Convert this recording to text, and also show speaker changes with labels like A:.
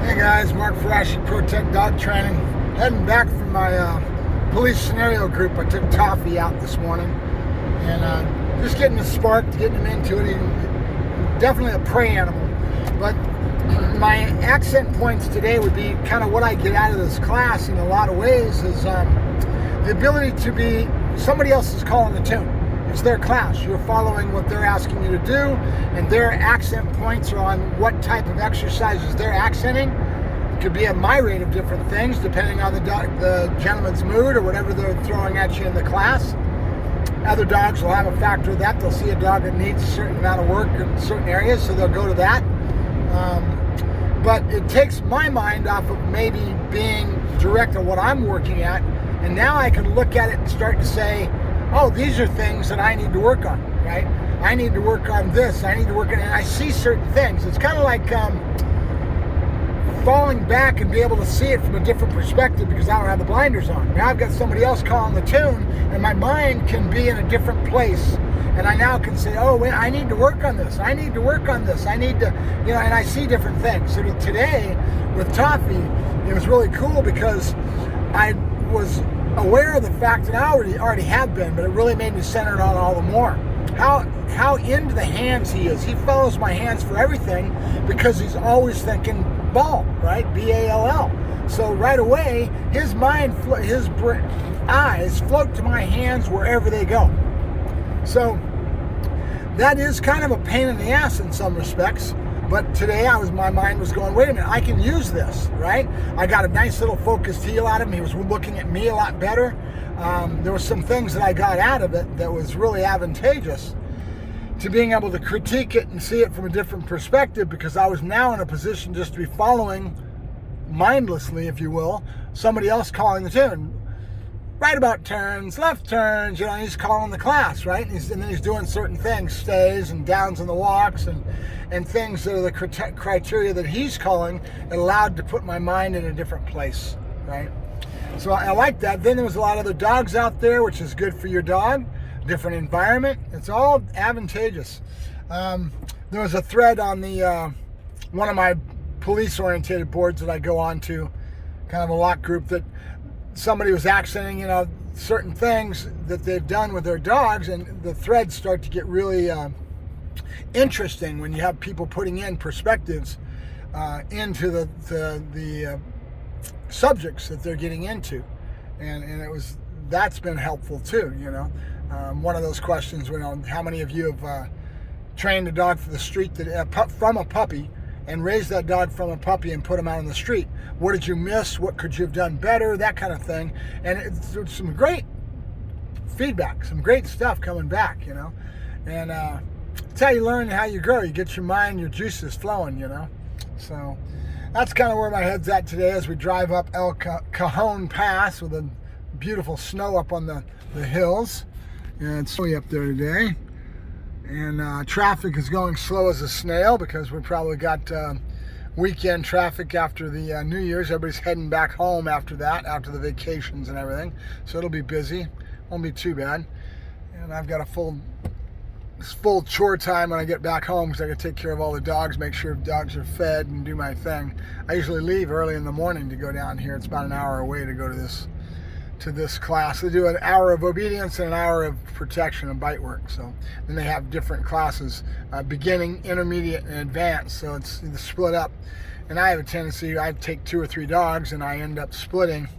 A: Hey guys, Mark Farashi, Protect Dog Training. Heading back from my police scenario group. I took Toffee out this morning and just getting the spark, getting him into it. He's definitely a prey animal. But my accent points today would be kind of what I get out of this class in a lot of ways is the ability to be somebody else is calling the tune. It's their class. You're following what they're asking you to do, and their accent points are on what type of exercises they're accenting. It could be a myriad of different things depending on the gentleman's mood or whatever they're throwing at you in the class. Other dogs will have a factor of that. They'll see a dog that needs a certain amount of work in certain areas, so they'll go to that. But it takes my mind off of maybe being direct on what I'm working at, and now I can look at it and start to say, oh, these are things that I need to work on, right? I need to work on this. I need to work on it. And I see certain things. It's kind of like falling back and be able to see it from a different perspective because I don't have the blinders on. Now I've got somebody else calling the tune, and my mind can be in a different place. And I now can say, oh, wait, I need to work on this. I need to work on this. I need to, and I see different things. So today with Toffee, it was really cool because I was aware of the fact that I already have been, but it really made me center it on all the more. How into the hands he is. He follows my hands for everything because he's always thinking ball, right? B-A-L-L. So right away, his mind, his eyes float to my hands wherever they go. So that is kind of a pain in the ass in some respects. But today my mind was going, wait a minute, I can use this, right? I got a nice little focused heel out of him. He was looking at me a lot better. There were some things that I got out of it that was really advantageous to being able to critique it and see it from a different perspective, because I was now in a position just to be following mindlessly, if you will, somebody else calling the tune. Right about turns, left turns, he's calling the class, right? And then he's doing certain things, stays and downs in the walks and things that are the criteria that he's calling, and allowed to put my mind in a different place, right? So I like that. Then there was a lot of other dogs out there, which is good for your dog, different environment. It's all advantageous. There was a thread on the one of my police-oriented boards that I go on to, kind of a lock group, that somebody was accenting, certain things that they've done with their dogs, and the threads start to get really interesting when you have people putting in perspectives into the subjects that they're getting into, and that's been helpful too. One of those questions, how many of you have trained a dog for the street from a puppy, and raised that dog from a puppy and put him out on the street? What did you miss? What could you have done better? That kind of thing. And it's some great feedback, some great stuff coming back, And it's how you learn, how you grow. You get your mind, your juices flowing, So that's kind of where my head's at today as we drive up El Cajon Pass with the beautiful snow up on the hills. And it's snowy up there today. And traffic is going slow as a snail because we probably got weekend traffic after the New Year's. Everybody's heading back home after that, after the vacations and everything. So it'll be busy. Won't be too bad. And I've got a full chore time when I get back home because I got to take care of all the dogs, make sure dogs are fed, and do my thing. I usually leave early in the morning to go down here. It's about an hour away to go to this class. They do an hour of obedience and an hour of protection and bite work. So then they have different classes, beginning, intermediate, and advanced. So it's split up. And I have a tendency, I take 2 or 3 dogs and I end up splitting